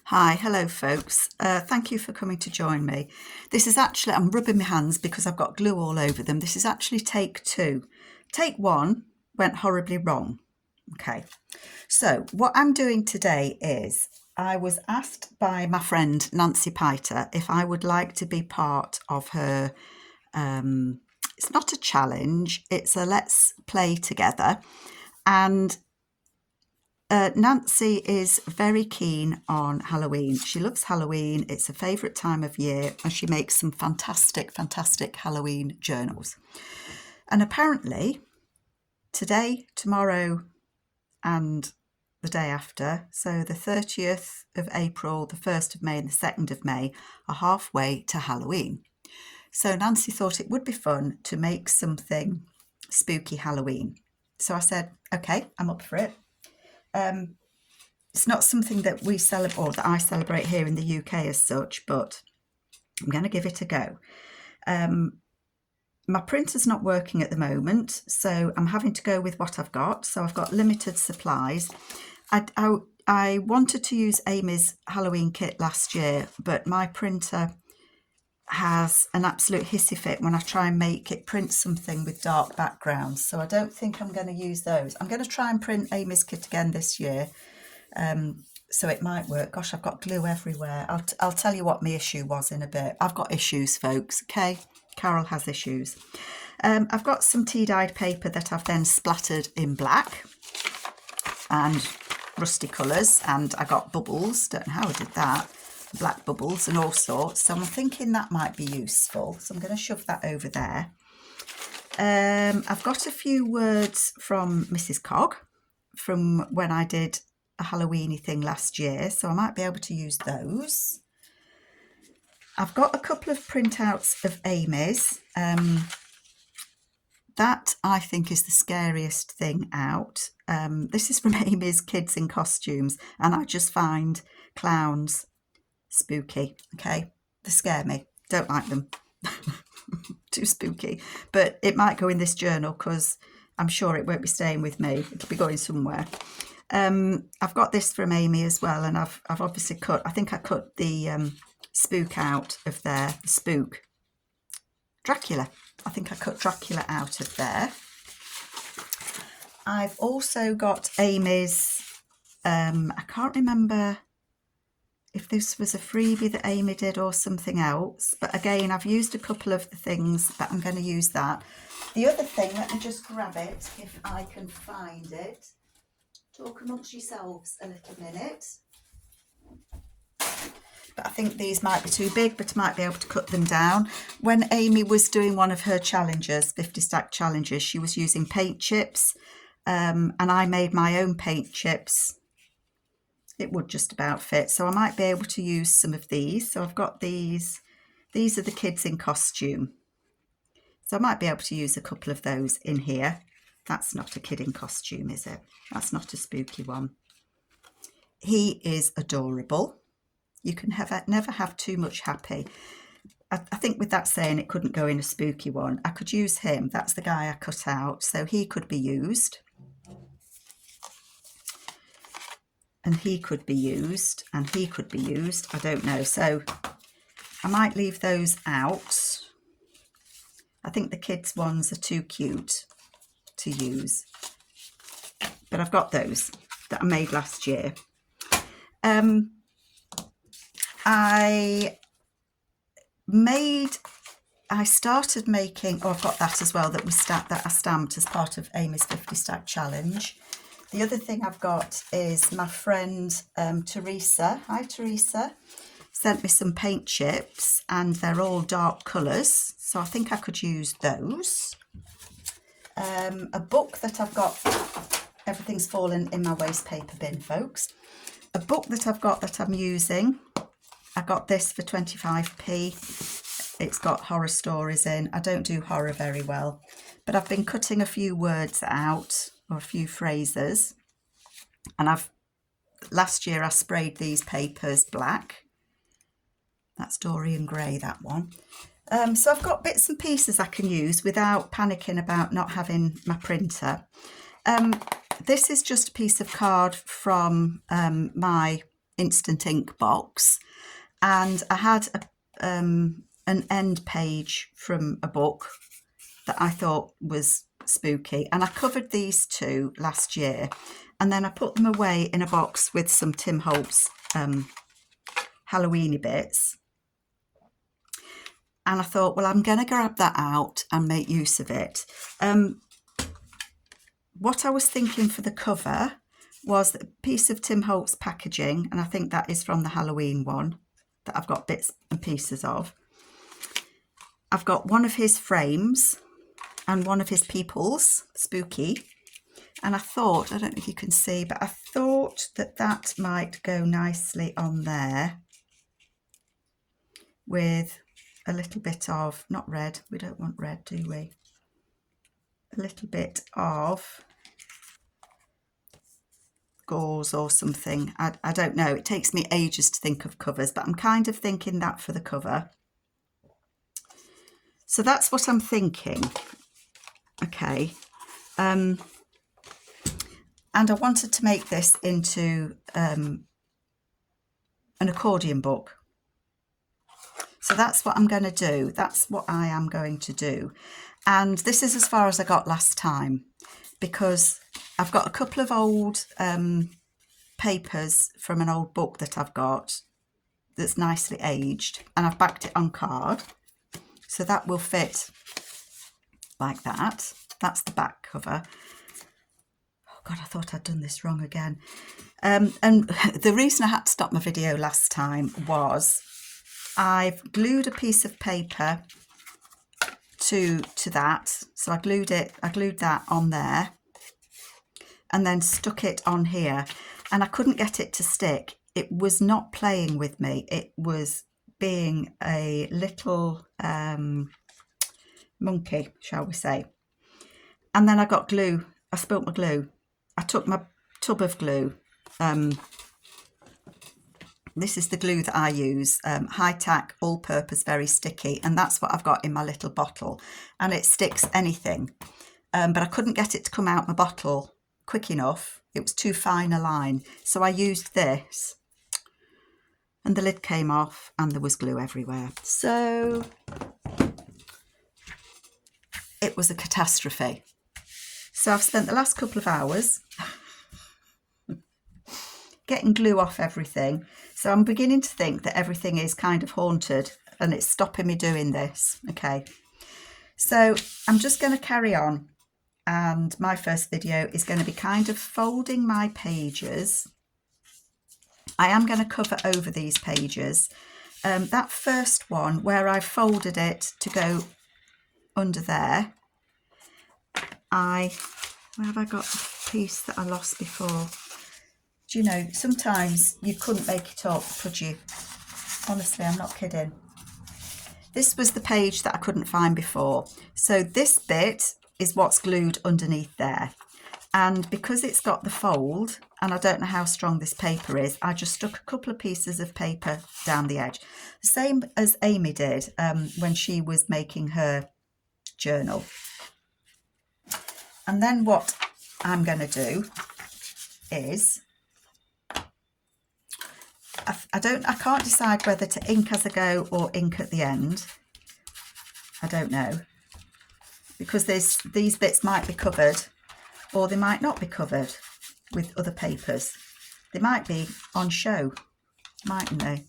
Hi, hello folks. Thank you for coming to join me. This is actually, I'm rubbing my hands because I've got glue all over them. This is actually take two. Take one went horribly wrong. Okay, so what I'm doing today is I was asked by my friend Nancy Piter if I would like to be part of her, it's not a challenge, it's a let's play together. And Nancy is very keen on Halloween. She loves Halloween. It's her favourite time of year, and she makes some fantastic Halloween journals. And apparently today, tomorrow and the day after, so the 30th of April, the 1st of May and the 2nd of May are halfway to Halloween. So Nancy thought it would be fun to make something spooky Halloween. So I said, okay, I'm up for it. It's not something that we celebrate or that I celebrate here in the UK as such, but I'm going to give it a go. My printer's not working at the moment, so I'm having to go with what I've got. So I've got limited supplies. I wanted to use Amy's Halloween kit last year, but my printer has an absolute hissy fit when I try and make it print something with dark backgrounds. So I don't think I'm going to use those. I'm going to try and print Amy's kit again this year. So it might work. Gosh, I've got glue everywhere. I'll tell you what my issue was in a bit. I've got issues, folks. Okay, Carol has issues. I've got some tea-dyed paper that I've then splattered in black and rusty colours, and I got bubbles. Don't know how I did that. Black bubbles and all sorts. So I'm thinking that might be useful. So I'm going to shove that over there. I've got a few words from Mrs. Cog from when I did a Halloweeny thing last year. So I might be able to use those. I've got a couple of printouts of Amy's. That I think is the scariest thing out. This is from Amy's Kids in Costumes, and I just find clowns spooky. Okay, they scare me. Don't like them. Too spooky. But it might go in this journal because I'm sure it won't be staying with me. It'll be going somewhere. I've got this from Amy as well, and I've obviously cut. I think I cut the spook out of there. The spook, Dracula. I think I cut Dracula out of there. I've also got Amy's. I can't remember if this was a freebie that Amy did or something else, but again, I've used a couple of the things, but I'm going to use that. The other thing, let me just grab it if I can find it. Talk amongst yourselves a little minute. But I think these might be too big, but I might be able to cut them down. When Amy was doing one of her challenges, 50 stack challenges, she was using paint chips, and I made my own paint chips. It would just about fit, so I might be able to use some of these. So I've got these are the kids in costume, so I might be able to use a couple of those in here. That's not a kid in costume, is it? That's not a spooky one. He is adorable. You can never have too much happy. I think with that saying, it couldn't go in a spooky one. I could use him. That's the guy I cut out, so he could be used. And he could be used, and he could be used. I don't know. So I might leave those out. I think the kids' ones are too cute to use. But I've got those that I made last year. I started making, I've got that as well, that I stamped as part of Amy's 50 stack challenge. The other thing I've got is my friend Teresa, hi Teresa, sent me some paint chips, and they're all dark colours, so I think I could use those. A book that I've got, everything's fallen in my waste paper bin, folks. A book that I've got that I'm using, I got this for 25p. It's got horror stories in. I don't do horror very well, but I've been cutting a few words out, or a few phrases, and last year I sprayed these papers black. That's Dorian Gray, that one. So I've got bits and pieces I can use without panicking about not having my printer. This is just a piece of card from my instant ink box, and I had an end page from a book that I thought was spooky, and I covered these two last year, and then I put them away in a box with some Tim Holtz Halloweeny bits, and I thought, well, I'm going to grab that out and make use of it. What I was thinking for the cover was a piece of Tim Holtz packaging, and I think that is from the Halloween one that I've got bits and pieces of. I've got one of his frames and one of his peoples, spooky, and I thought, I don't know if you can see, but I thought that that might go nicely on there with a little bit of, not red, we don't want red, do we? A little bit of gauze or something. I don't know, it takes me ages to think of covers, but I'm kind of thinking that for the cover. So that's what I'm thinking. Okay, and I wanted to make this into an accordion book. So that's what I'm going to do. That's what I am going to do. And this is as far as I got last time, because I've got a couple of old papers from an old book that I've got that's nicely aged, and I've backed it on card. So that will fit like that. That's the back cover. Oh God, I thought I'd done this wrong again. And the reason I had to stop my video last time was I've glued a piece of paper to that. So I glued that on there and then stuck it on here, and I couldn't get it to stick. It was not playing with me. It was being a little monkey, shall we say. And then I got glue. I spilt my glue. I took my tub of glue. This is the glue that I use, high-tack, all-purpose, very sticky, and that's what I've got in my little bottle, and it sticks anything. But I couldn't get it to come out my bottle quick enough. It was too fine a line, so I used this, and the lid came off, and there was glue everywhere. So it was a catastrophe. So I've spent the last couple of hours getting glue off everything. So I'm beginning to think that everything is kind of haunted and it's stopping me doing this. Okay, so I'm just going to carry on, and my first video is going to be kind of folding my pages. I am going to cover over these pages. That first one where I folded it to go under there, where have I got the piece that I lost before? Do you know, sometimes you couldn't make it up, could you? Honestly, I'm not kidding. This was the page that I couldn't find before. So this bit is what's glued underneath there. And because it's got the fold, and I don't know how strong this paper is, I just stuck a couple of pieces of paper down the edge. The same as Amy did when she was making her journal. And then what I'm going to do is, I can't decide whether to ink as I go or ink at the end. I don't know, because these bits might be covered or they might not be covered with other papers. They might be on show, mightn't they?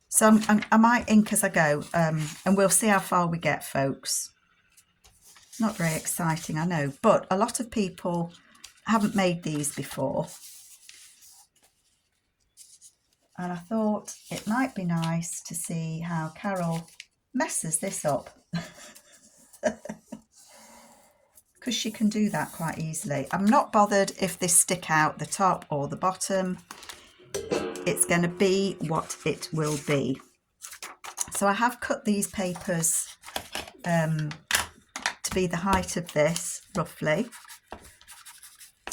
So I might ink as I go, and we'll see how far we get, folks. Not very exciting, I know, but a lot of people haven't made these before. And I thought it might be nice to see how Carol messes this up. Because she can do that quite easily. I'm not bothered if they stick out the top or the bottom. It's going to be what it will be. So I have cut these papers to be the height of this, roughly.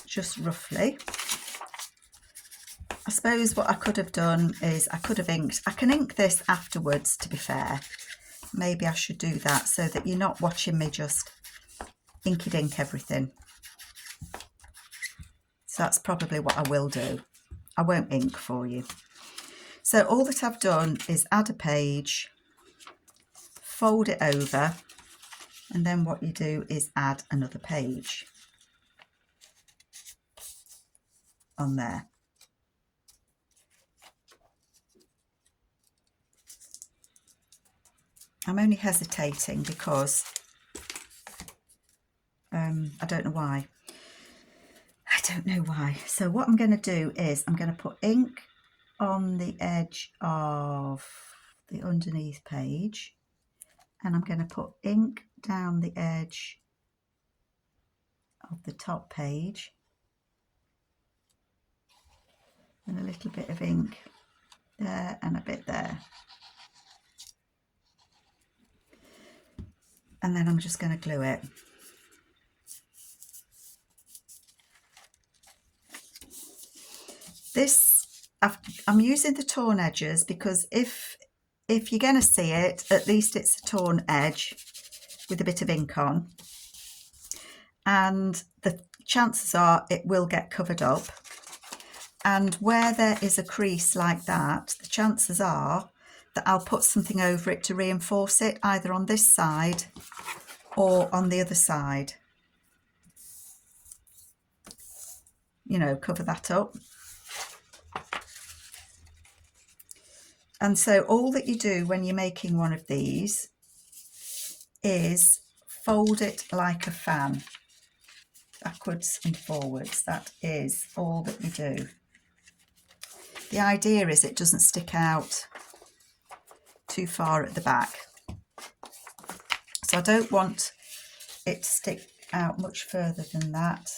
Just roughly. I suppose what I could have done is I could have inked. I can ink this afterwards, to be fair. Maybe I should do that so that you're not watching me just inky dink everything. So that's probably what I will do. I won't ink for you. So all that I've done is add a page, fold it over, and then what you do is add another page on there. I'm only hesitating because I don't know why. I don't know why. So what I'm going to do is I'm going to put ink on the edge of the underneath page, and I'm going to put ink down the edge of the top page, and a little bit of ink there and a bit there. And then I'm just going to glue it. I'm using the torn edges because if you're going to see it, at least it's a torn edge with a bit of ink on, and the chances are it will get covered up. And where there is a crease like that, the chances are that I'll put something over it to reinforce it, either on this side or on the other side. You know, cover that up. And so all that you do when you're making one of these is fold it like a fan, backwards and forwards. That is all that you do. The idea is it doesn't stick out too far at the back. So I don't want it to stick out much further than that.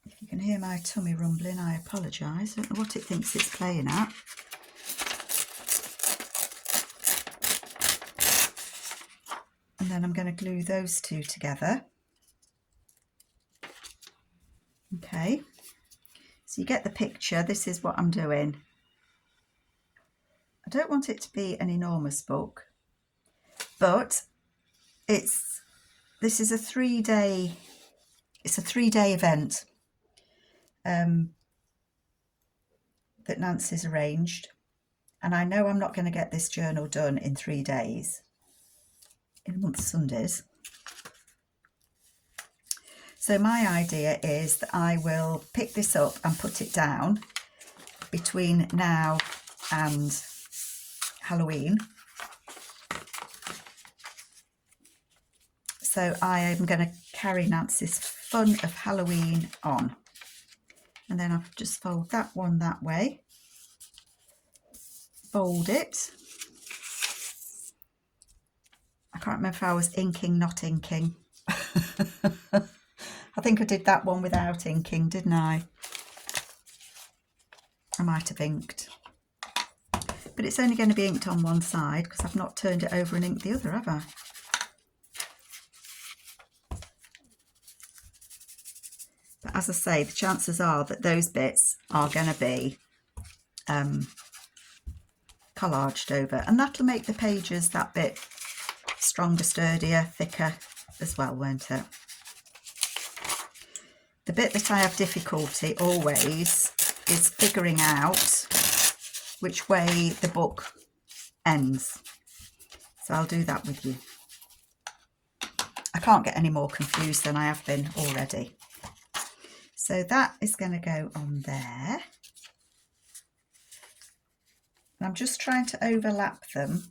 If you can hear my tummy rumbling, I apologise. I don't know what it thinks it's playing at. And then I'm going to glue those two together. Okay, so you get the picture. This is what I'm doing. I don't want it to be an enormous book, but this is a 3-day, it's a 3-day event that Nancy's arranged, and I know I'm not going to get this journal done in 3 days, in a month of Sundays. So my idea is that I will pick this up and put it down between now and Halloween. So I am going to carry Nancy's Fun of Halloween on. And then I'll just fold that one that way. Fold it. I can't remember if I was inking, not inking. I think I did that one without inking, didn't I? I might have inked. But it's only going to be inked on one side because I've not turned it over and inked the other, have I? But as I say, the chances are that those bits are going to be collaged over, and that'll make the pages that bit stronger, sturdier, thicker as well, won't it? The bit that I have difficulty always is figuring out which way the book ends. So I'll do that with you. I can't get any more confused than I have been already. So that is going to go on there. And I'm just trying to overlap them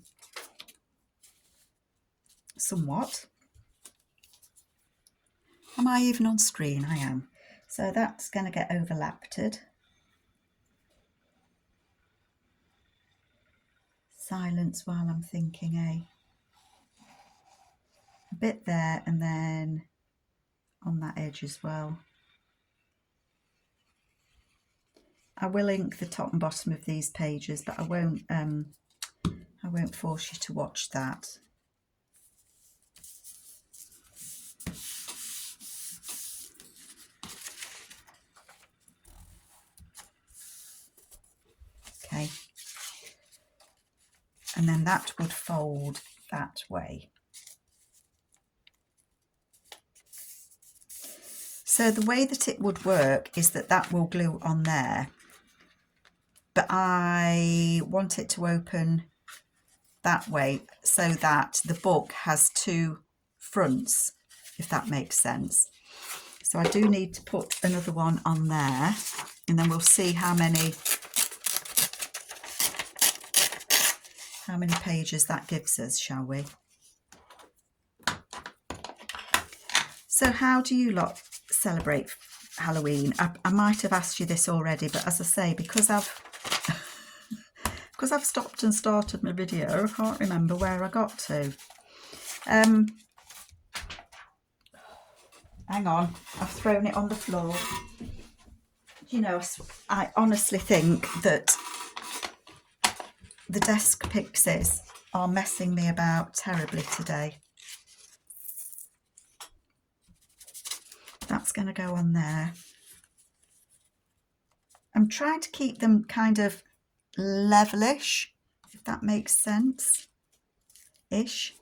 somewhat. Am I even on screen? I am. So that's going to get overlapped. Silence while I'm thinking, eh? A bit there and then on that edge as well. I will ink the top and bottom of these pages, but I won't force you to watch that. Okay. And then that would fold that way. So the way that it would work is that that will glue on there, but I want it to open that way so that the book has two fronts, if that makes sense. So I do need to put another one on there, and then we'll see how many pages that gives us, shall we? So how do you lot celebrate Halloween? I might have asked you this already, but as I say, because I've stopped and started my video, I can't remember where I got to. Hang on, I've thrown it on the floor. You know, I honestly think that the desk pixies are messing me about terribly today. That's going to go on there. I'm trying to keep them kind of levelish, if that makes sense, ish.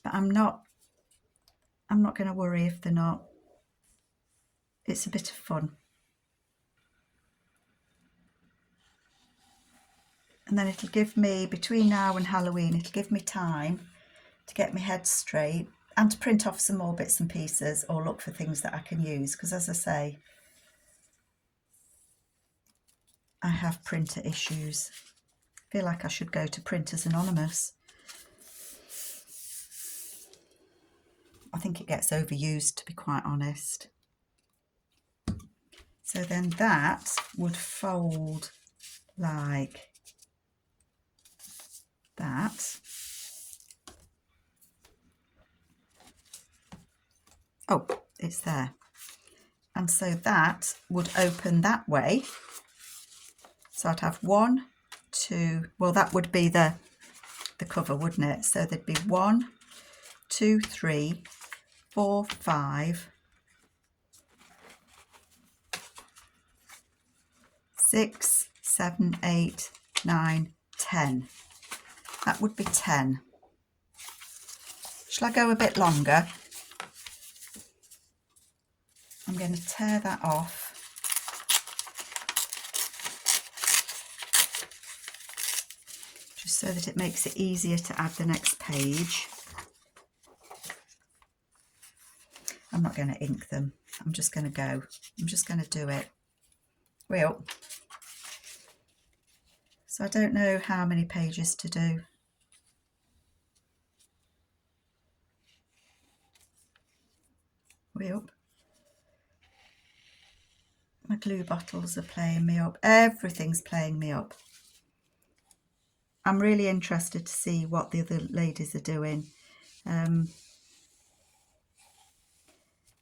But I'm not going to worry if they're not. It's a bit of fun. And then it'll give me, between now and Halloween, it'll give me time to get my head straight and to print off some more bits and pieces or look for things that I can use. Because as I say, I have printer issues. I feel like I should go to Printers Anonymous. I think it gets overused, to be quite honest. So then that would fold like that. Oh, it's there. And so that would open that way. So I'd have 1, 2, well, that would be the cover, wouldn't it? So there'd be 1, 2, 3, 4, 5, 6, 7, 8, 9, 10. That would be 10. Shall I go a bit longer? I'm going to tear that off. Just so that it makes it easier to add the next page. I'm not going to ink them. I'm just going to go. I'm just going to do it. Way up. So I don't know how many pages to do. Way up. My glue bottles are playing me up. Everything's playing me up. I'm really interested to see what the other ladies are doing. And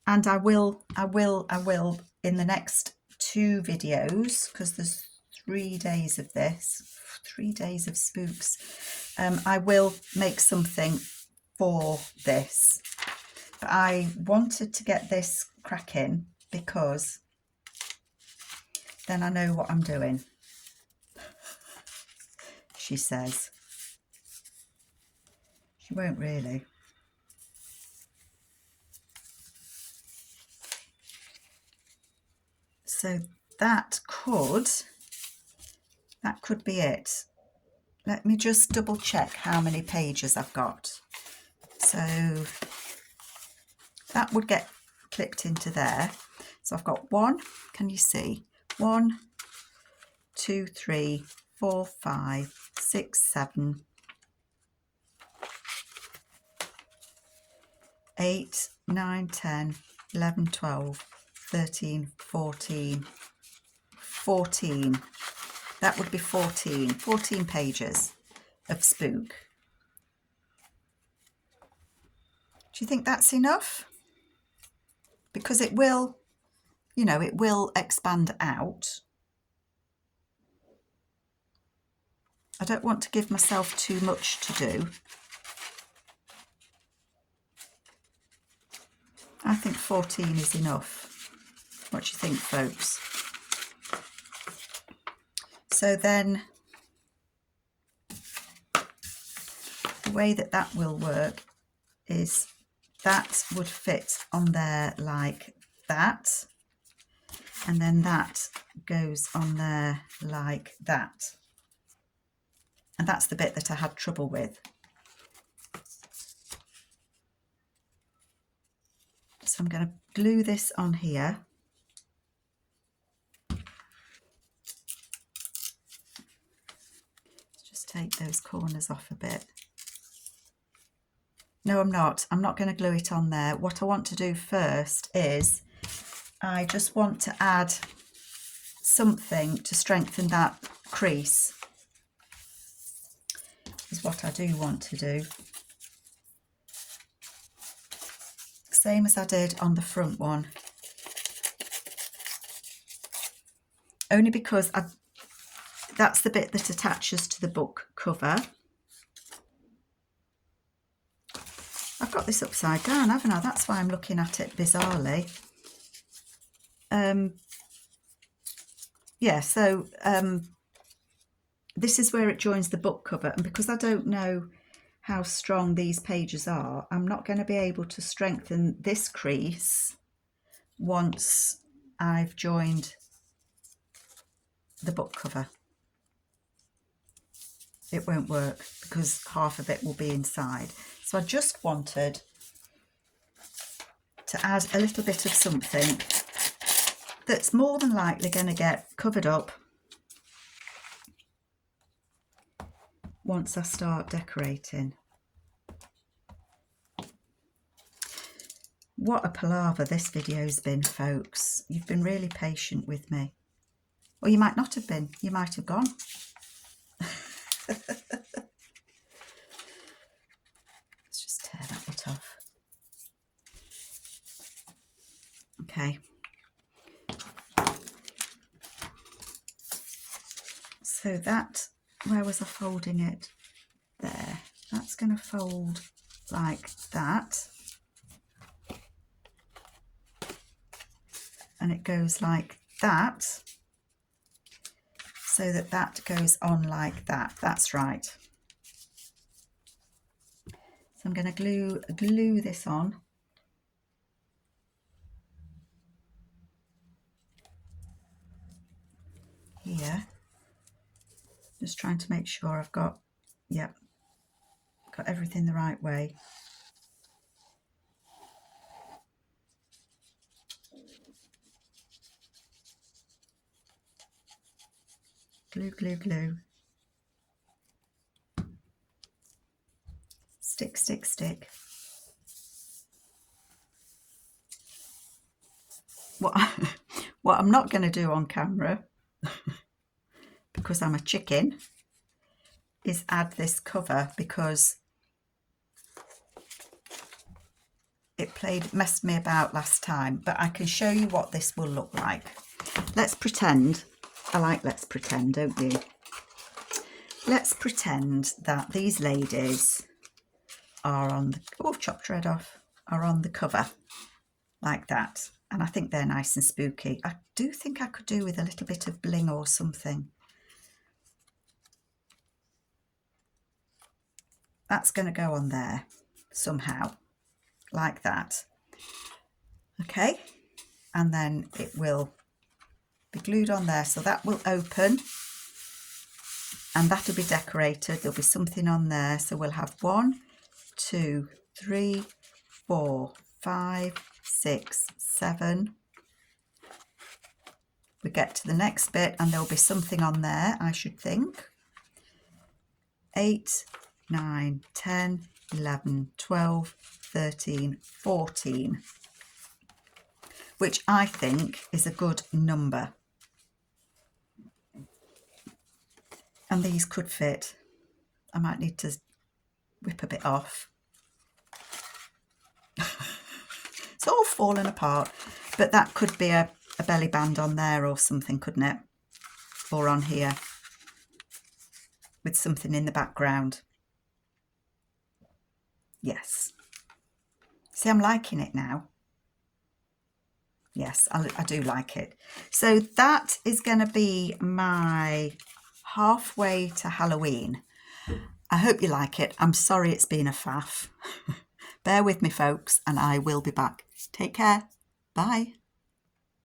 I will in the next 2 videos, because there's 3 days of this, 3 days of spooks. I will make something for this. But I wanted to get this cracking because then I know what I'm doing, she says. She won't really. So that could be it. Let me just double check how many pages I've got. So that would get clipped into there. So I've got 1, can you see? 1, 2, 3, 4, 5, 6, 7, 8, 9, 10, 11, 12, 13, 14, 14. That would be 14 pages of spook. Do you think that's enough? Because it will, you know, it will expand out. I don't want to give myself too much to do. I think 14 is enough. What do you think, folks? So then the way that will work is that would fit on there like that, and then that goes on there like that, and that's the bit that I had trouble with. So I'm going to glue this on here. Let's just take those corners off a bit. No, I'm not going to glue it on there. What I want to do first is I just want to add something to strengthen that crease, is what I do want to do. Same as I did on the front one. Only because that's the bit that attaches to the book cover. I've got this upside down, haven't I? That's why I'm looking at it bizarrely. Yeah, so this is where it joins the book cover, and because I don't know how strong these pages are, I'm not going to be able to strengthen this crease once I've joined the book cover. It won't work because half of it will be inside. So I just wanted to add a little bit of something that's more than likely going to get covered up once I start decorating. What a palaver this video's been, folks. You've been really patient with me. Or you might not have been. You might have gone. Let's just tear that bit off. Okay. So that, where was I folding it? There. That's going to fold like that. And it goes like that, so that that goes on like that. That's right. So I'm going to glue this on. Here. Just trying to make sure I've got, yep, got everything the right way. Glue, glue, glue. Stick, stick, stick. What I'm not going to do on camera, because I'm a chicken, is add this cover, because it messed me about last time, but I can show you what this will look like. Let's pretend. I like let's pretend, don't you? Let's pretend that these ladies are on the, oh, I've chopped red off, are on the cover like that. And I think they're nice and spooky. I do think I could do with a little bit of bling or something. That's going to go on there somehow, like that. Okay, and then it will be glued on there, so that will open and that'll be decorated. There'll be something on there, so we'll have 1, 2, 3, 4, 5, 6, 7. We get to the next bit and there'll be something on there, I should think. 8, 9, 10, 11, 12, 13, 14, which I think is a good number. And these could fit. I might need to whip a bit off. It's all falling apart, but that could be a belly band on there or something, couldn't it? Or on here with something in the background. Yes. See, I'm liking it now. Yes, I do like it. So that is going to be my halfway to Halloween. I hope you like it. I'm sorry it's been a faff, Bear with me, folks, and I will be back. Take care. Bye.